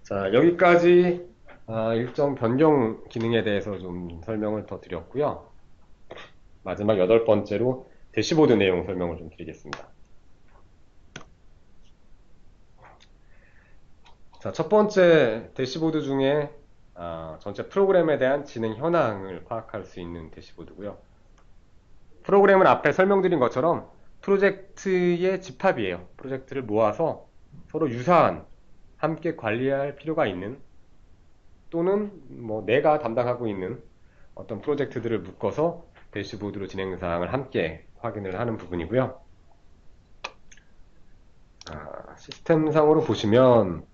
자, 여기까지 일정 변경 기능에 대해서 좀 설명을 더 드렸고요. 마지막 여덟 번째로 대시보드 내용 설명을 좀 드리겠습니다. 자, 첫 번째 대시보드 중에 전체 프로그램에 대한 진행 현황을 파악할 수 있는 대시보드고요. 프로그램은 앞에 설명드린 것처럼 프로젝트의 집합이에요. 프로젝트를 모아서 서로 유사한, 함께 관리할 필요가 있는, 또는 뭐 내가 담당하고 있는 어떤 프로젝트들을 묶어서 대시보드로 진행 사항을 함께 확인을 하는 부분이고요. 시스템상으로 보시면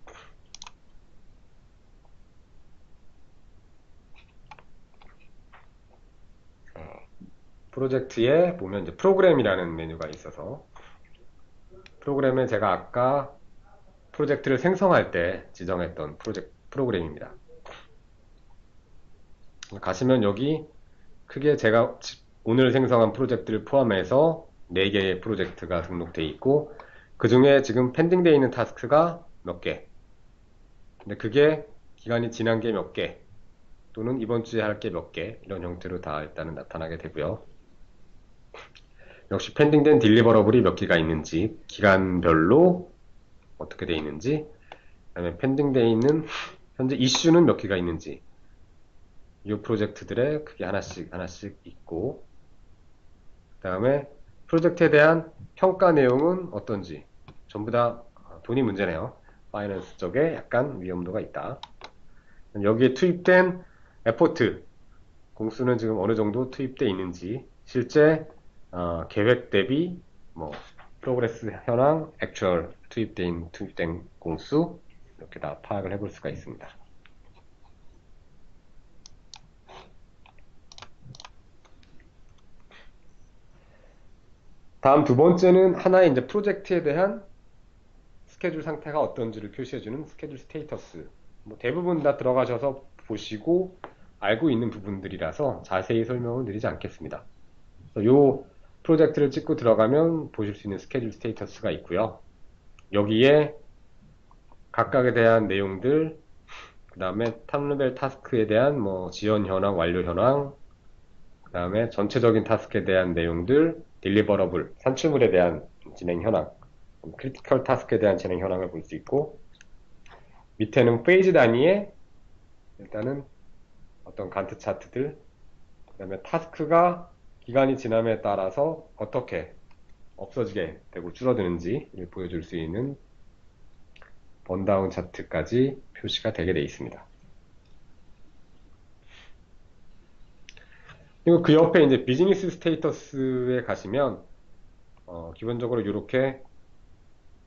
프로젝트에 보면 이제 프로그램이라는 메뉴가 있어서, 프로그램은 제가 아까 프로젝트를 생성할 때 지정했던 프로그램입니다. 가시면 여기 크게 제가 오늘 생성한 프로젝트를 포함해서 4개의 프로젝트가 등록되어 있고, 그 중에 지금 펜딩되어 있는 타스크가 몇 개, 근데 그게 기간이 지난 게 몇 개, 또는 이번 주에 할 게 몇 개, 이런 형태로 다 일단은 나타나게 되고요. 역시 펜딩된 딜리버러블이 몇 개가 있는지, 기간별로 어떻게 되어 있는지, 그다음에 펜딩되어 있는 현재 이슈는 몇 개가 있는지, 이 프로젝트들의 크게 하나씩 하나씩 있고, 그 다음에 프로젝트에 대한 평가 내용은 어떤지, 전부 다 돈이 문제네요. 파이낸스 쪽에 약간 위험도가 있다. 여기에 투입된 에포트, 공수는 지금 어느 정도 투입되어 있는지, 실제 계획 대비 뭐 프로그레스 현황, 액추얼 투입된 공수, 이렇게 다 파악을 해볼 수가 있습니다. 다음 두 번째는 하나의 이제 프로젝트에 대한 스케줄 상태가 어떤지를 표시해주는 스케줄 스테이터스. 뭐 대부분 다 들어가셔서 보시고 알고 있는 부분들이라서 자세히 설명을 드리지 않겠습니다. 이 프로젝트를 찍고 들어가면 보실 수 있는 스케줄 스테이터스가 있고요. 여기에 각각에 대한 내용들, 그 다음에 탑레벨 타스크에 대한 뭐 지연 현황, 완료 현황, 그 다음에 전체적인 타스크에 대한 내용들, 딜리버러블, 산출물에 대한 진행 현황, 크리티컬 타스크에 대한 진행 현황을 볼 수 있고, 밑에는 페이지 단위의 일단은 어떤 간트 차트들, 그 다음에 타스크가 기간이 지남에 따라서 어떻게 없어지게 되고 줄어드는지를 보여줄 수 있는 번다운 차트까지 표시가 되게 되어 있습니다. 그리고 그 옆에 이제 비즈니스 스테이터스에 가시면 기본적으로 이렇게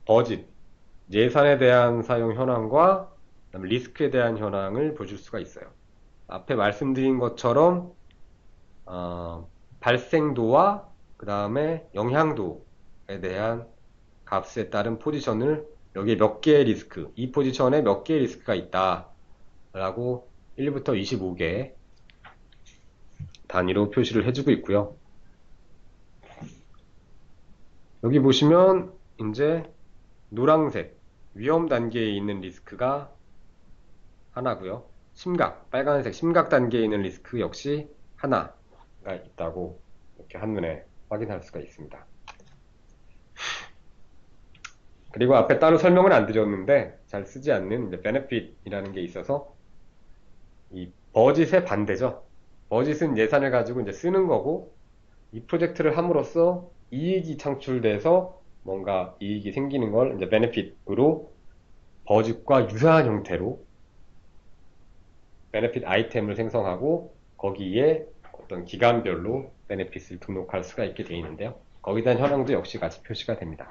버짓, 예산에 대한 사용 현황과 그다음에 리스크에 대한 현황을 보실 수가 있어요. 앞에 말씀드린 것처럼 발생도와 그 다음에 영향도에 대한 값에 따른 포지션을 여기에 몇 개의 리스크, 이 포지션에 몇 개의 리스크가 있다 라고 1부터 25개 단위로 표시를 해주고 있고요. 여기 보시면 이제 노란색 위험 단계에 있는 리스크가 하나고요. 심각, 빨간색 심각 단계에 있는 리스크 역시 하나가 있다고 이렇게 한눈에 확인할 수가 있습니다. 그리고 앞에 따로 설명은 안 드렸는데 잘 쓰지 않는 이제 benefit이라는 게 있어서 이 버짓의 반대죠. 버짓은 예산을 가지고 이제 쓰는 거고, 이 프로젝트를 함으로써 이익이 창출돼서 뭔가 이익이 생기는 걸 이제 benefit으로 버짓과 유사한 형태로 베네핏 아이템을 생성하고 거기에 어떤 기간별로 베네핏을 등록할 수가 있게 되어 있는데요. 거기에 대한 현황도 역시 같이 표시가 됩니다.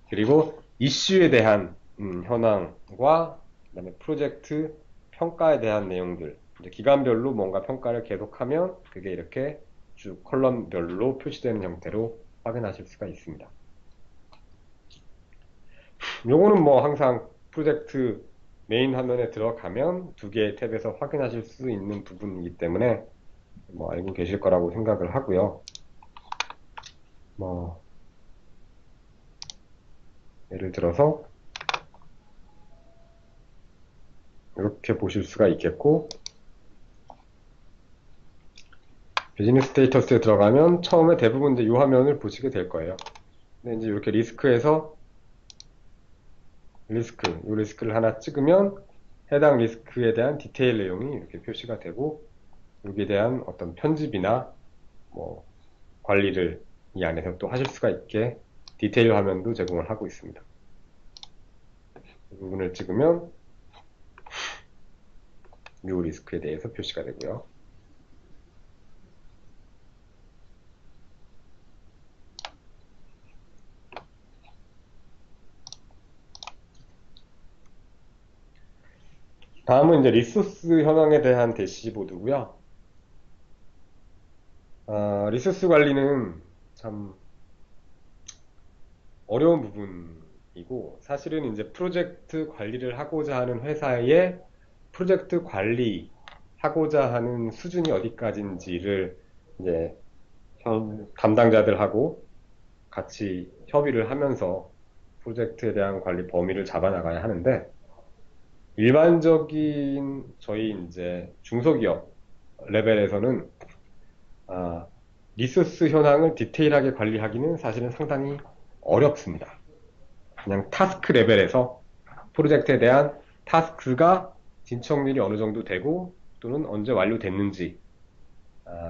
그리고 이슈에 대한 현황과 그다음에 프로젝트 평가에 대한 내용들, 이제 기간별로 뭔가 평가를 계속하면 그게 이렇게 쭉 컬럼별로 표시되는 형태로 확인하실 수가 있습니다. 요거는 뭐 항상 프로젝트 메인 화면에 들어가면 두 개의 탭에서 확인하실 수 있는 부분이기 때문에 뭐 알고 계실 거라고 생각을 하고요. 뭐 예를 들어서 이렇게 보실 수가 있겠고, 비즈니스 스테이터스에 들어가면 처음에 대부분 이제 이 화면을 보시게 될 거예요. 근데 이제 이렇게 리스크에서 이 리스크를 하나 찍으면 해당 리스크에 대한 디테일 내용이 이렇게 표시가 되고, 여기에 대한 어떤 편집이나 뭐 관리를 이 안에서 또 하실 수가 있게 디테일 화면도 제공을 하고 있습니다. 이 부분을 찍으면 이 리스크에 대해서 표시가 되고요. 다음은 이제 리소스 현황에 대한 대시보드고요. 리소스 관리는 참 어려운 부분이고, 사실은 이제 프로젝트 관리를 하고자 하는 회사의 프로젝트 관리하고자 하는 수준이 어디까지인지를 이제 담당자들하고 같이 협의를 하면서 프로젝트에 대한 관리 범위를 잡아나가야 하는데, 일반적인 저희 이제 중소기업 레벨에서는 리소스 현황을 디테일하게 관리하기는 사실은 상당히 어렵습니다. 그냥 타스크 레벨에서 프로젝트에 대한 타스크가 진척률이 어느 정도 되고 또는 언제 완료됐는지,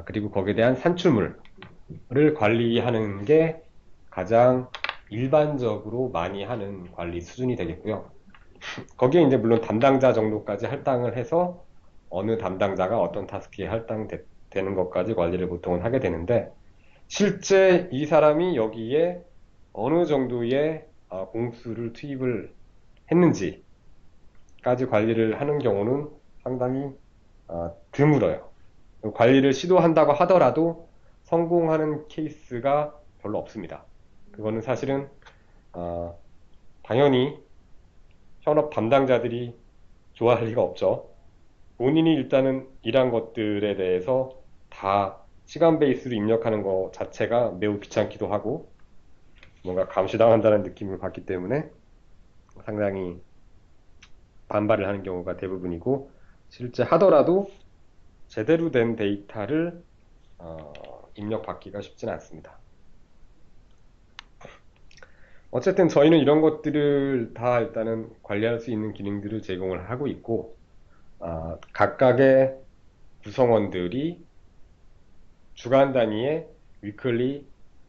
그리고 거기에 대한 산출물을 관리하는 게 가장 일반적으로 많이 하는 관리 수준이 되겠고요. 거기에 이제 물론 담당자 정도까지 할당을 해서 어느 담당자가 어떤 타스크에 할당되는 것까지 관리를 보통은 하게 되는데, 실제 이 사람이 여기에 어느 정도의 공수를 투입을 했는지까지 관리를 하는 경우는 상당히 드물어요. 관리를 시도한다고 하더라도 성공하는 케이스가 별로 없습니다. 그거는 사실은 당연히 현업 담당자들이 좋아할 리가 없죠. 본인이 일단은 일한 것들에 대해서 다 시간 베이스로 입력하는 것 자체가 매우 귀찮기도 하고 뭔가 감시당한다는 느낌을 받기 때문에 상당히 반발을 하는 경우가 대부분이고, 실제 하더라도 제대로 된 데이터를 입력받기가 쉽지는 않습니다. 어쨌든 저희는 이런 것들을 다 일단은 관리할 수 있는 기능들을 제공을 하고 있고, 각각의 구성원들이 주간 단위의 위클리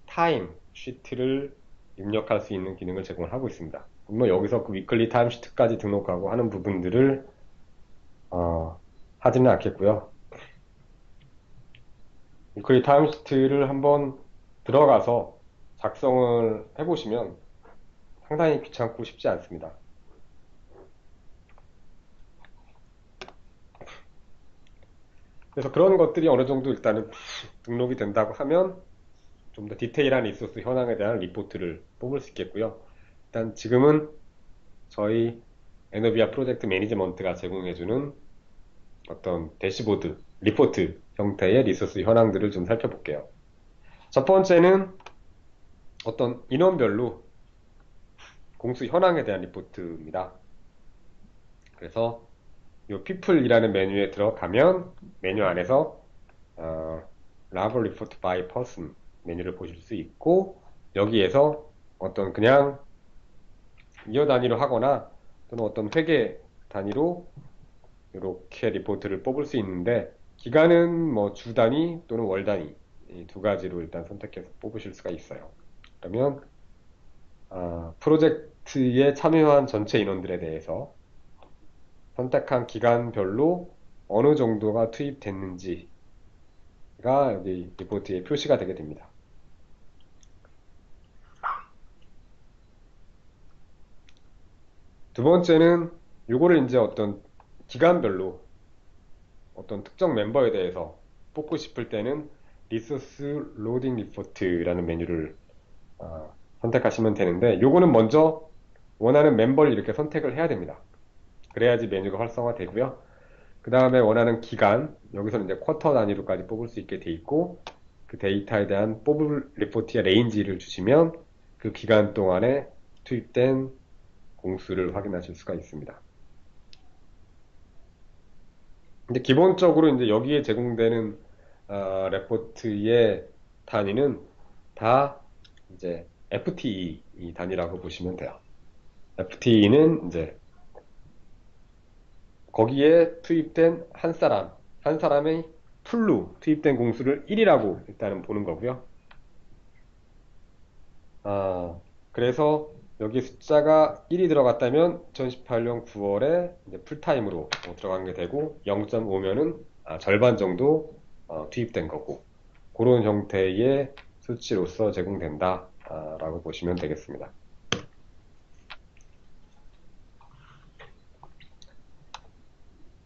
타임 시트를 입력할 수 있는 기능을 제공을 하고 있습니다. 물론 여기서 그 위클리 타임 시트까지 등록하고 하는 부분들을 하지는 않겠고요. 위클리 타임 시트를 한번 들어가서 작성을 해보시면 상당히 귀찮고 쉽지 않습니다. 그래서 그런 것들이 어느 정도 일단은 등록이 된다고 하면 좀 더 디테일한 리소스 현황에 대한 리포트를 뽑을 수 있겠고요. 일단 지금은 저희 에노비아 프로젝트 매니지먼트가 제공해주는 어떤 대시보드, 리포트 형태의 리소스 현황들을 좀 살펴볼게요. 첫 번째는 어떤 인원별로 공수 현황에 대한 리포트입니다. 그래서 이 people이라는 메뉴에 들어가면 메뉴 안에서 Lab Report by Person 메뉴를 보실 수 있고, 여기에서 어떤 그냥 이어 단위로 하거나 또는 어떤 회계 단위로 이렇게 리포트를 뽑을 수 있는데, 기간은 뭐 주 단위 또는 월 단위 이 두 가지로 일단 선택해서 뽑으실 수가 있어요. 그러면 프로젝트에 참여한 전체 인원들에 대해서 선택한 기간별로 어느 정도가 투입됐는지가 여기 리포트에 표시가 되게 됩니다. 두 번째는 요거를 이제 어떤 기간별로 어떤 특정 멤버에 대해서 뽑고 싶을 때는 리소스 로딩 리포트라는 메뉴를 선택하시면 되는데, 요거는 먼저 원하는 멤버를 이렇게 선택을 해야 됩니다. 그래야지 메뉴가 활성화되고요. 그 다음에 원하는 기간, 여기서는 이제 쿼터 단위로까지 뽑을 수 있게 돼 있고, 그 데이터에 대한 뽑을 리포트의 레인지를 주시면 그 기간 동안에 투입된 공수를 확인하실 수가 있습니다. 근데 기본적으로 이제 여기에 제공되는 레포트의 단위는 다 이제 FTE 이 단위라고 보시면 돼요. FTE는 이제 거기에 투입된 한 사람의 풀로 투입된 공수를 1이라고 일단은 보는 거고요. 그래서 여기 숫자가 1이 들어갔다면 2018년 9월에 이제 풀타임으로 들어간 게 되고 0.5면은 절반 정도 투입된 거고 그런 형태의 수치로서 제공된다 라고 보시면 되겠습니다.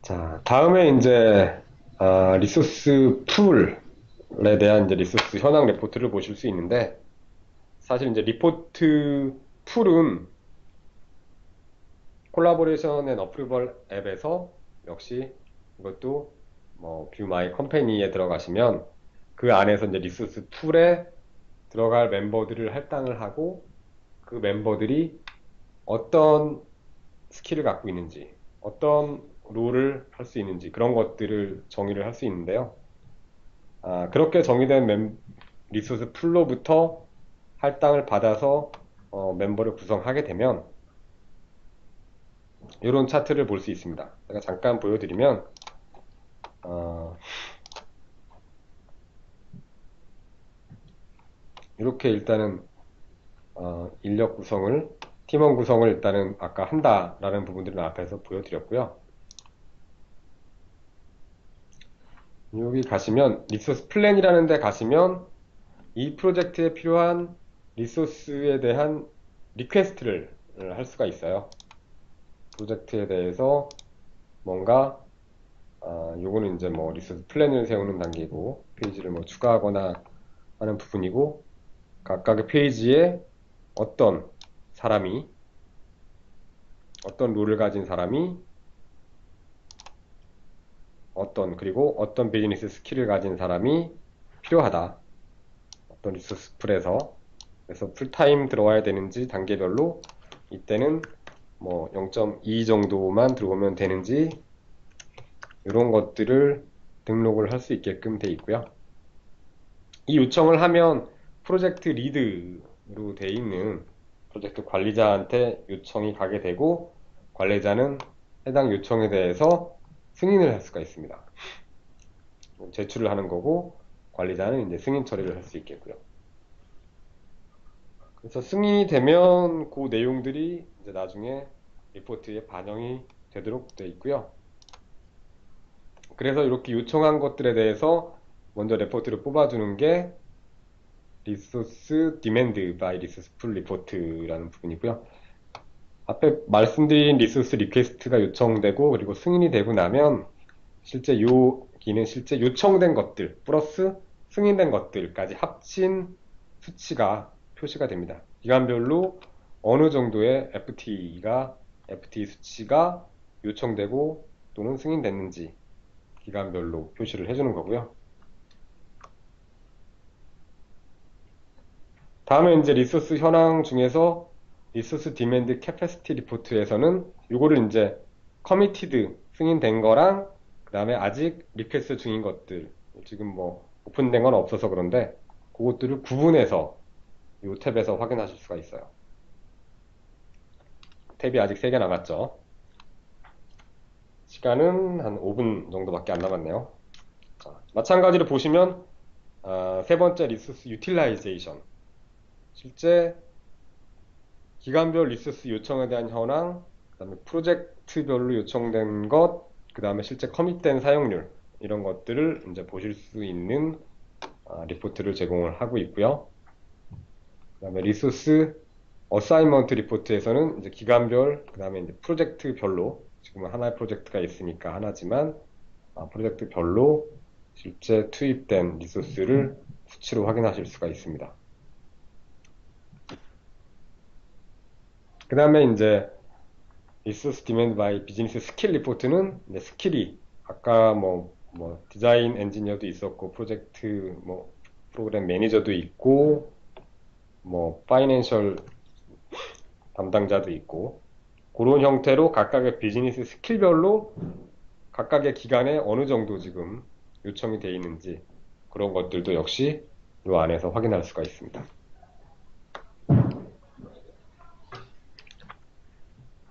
자, 다음에 이제 리소스 풀에 대한 이제 리소스 현황 레포트를 보실 수 있는데 사실 이제 리포트 풀은 콜라보레이션 앤 어프리벌 앱에서 역시 이것도 뭐 뷰 마이 컴퍼니에 들어가시면 그 안에서 이제 리소스 풀에 들어갈 멤버들을 할당을 하고 그 멤버들이 어떤 스킬을 갖고 있는지 어떤 롤을 할 수 있는지 그런 것들을 정의를 할 수 있는데요. 그렇게 정의된 리소스 풀로부터 할당을 받아서 멤버를 구성하게 되면 이런 차트를 볼 수 있습니다. 제가 잠깐 보여드리면 이렇게 일단은 인력 구성을 팀원 구성을 일단은 아까 한다라는 부분들을 앞에서 보여드렸고요. 여기 가시면 리소스 플랜이라는 데 가시면 이 프로젝트에 필요한 리소스에 대한 리퀘스트를 할 수가 있어요. 프로젝트에 대해서 뭔가 요거는 이제 뭐 리소스 플랜을 세우는 단계고 페이지를 뭐 추가하거나 하는 부분이고 각각의 페이지에 어떤 사람이 어떤 롤을 가진 사람이 그리고 어떤 비즈니스 스킬을 가진 사람이 필요하다. 어떤 리소스 풀에서 그래서 풀타임 들어와야 되는지 단계별로 이때는 뭐 0.2 정도만 들어오면 되는지 이런 것들을 등록을 할 수 있게끔 돼 있고요. 이 요청을 하면 프로젝트 리드로 돼 있는 프로젝트 관리자한테 요청이 가게 되고 관리자는 해당 요청에 대해서 승인을 할 수가 있습니다. 제출을 하는 거고 관리자는 이제 승인 처리를 할 수 있겠고요. 그래서 승인이 되면 그 내용들이 이제 나중에 리포트에 반영이 되도록 되어 있고요. 그래서 이렇게 요청한 것들에 대해서 먼저 레포트를 뽑아주는 게 리소스 디맨드 바이 리소스 풀 리포트라는 부분이고요. 앞에 말씀드린 리소스 리퀘스트가 요청되고 그리고 승인이 되고 나면 실제 여기는 실제 요청된 것들 플러스 승인된 것들까지 합친 수치가 표시가 됩니다. 기간별로 어느 정도의 FT 수치가 요청되고 또는 승인됐는지 기간별로 표시를 해주는 거고요. 다음에 이제 리소스 현황 중에서 리소스 디맨드 캐패시티 리포트에서는 요거를 이제 커미티드 승인된 거랑 그 다음에 아직 리퀘스트 중인 것들 지금 뭐 오픈된 건 없어서 그런데 그것들을 구분해서 이 탭에서 확인하실 수가 있어요. 탭이 아직 3개 남았죠. 시간은 한 5분 정도밖에 안 남았네요. 자, 마찬가지로 보시면 세 번째 리소스 유틸라이제이션 실제 기간별 리소스 요청에 대한 현황 그 다음에 프로젝트별로 요청된 것 그 다음에 실제 커밋된 사용률 이런 것들을 이제 보실 수 있는 리포트를 제공을 하고 있고요. 그 다음에 리소스 어사이먼트 리포트에서는 이제 기간별 그 다음에 이제 프로젝트별로 지금은 하나의 프로젝트가 있으니까 하나지만 프로젝트별로 실제 투입된 리소스를 수치로 확인하실 수가 있습니다. 그 다음에 이제 리소스 디맨드 바이 비즈니스 스킬 리포트는 이제 스킬이 아까 뭐 디자인 엔지니어도 있었고 프로젝트 뭐 프로그램 매니저도 있고 뭐 파이낸셜 담당자도 있고 그런 형태로 각각의 비즈니스 스킬별로 각각의 기간에 어느 정도 지금 요청이 돼 있는지 그런 것들도 역시 이 안에서 확인할 수가 있습니다.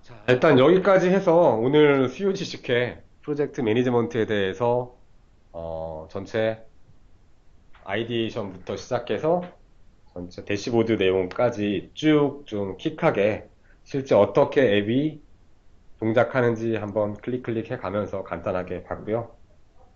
자, 일단 여기까지 해서 오늘 수요 지식회 프로젝트 매니지먼트에 대해서 전체 아이디에이션부터 시작해서 전체 대시보드 내용까지 쭉 좀 킥하게 실제 어떻게 앱이 동작하는지 한번 클릭 클릭해 가면서 간단하게 봤고요.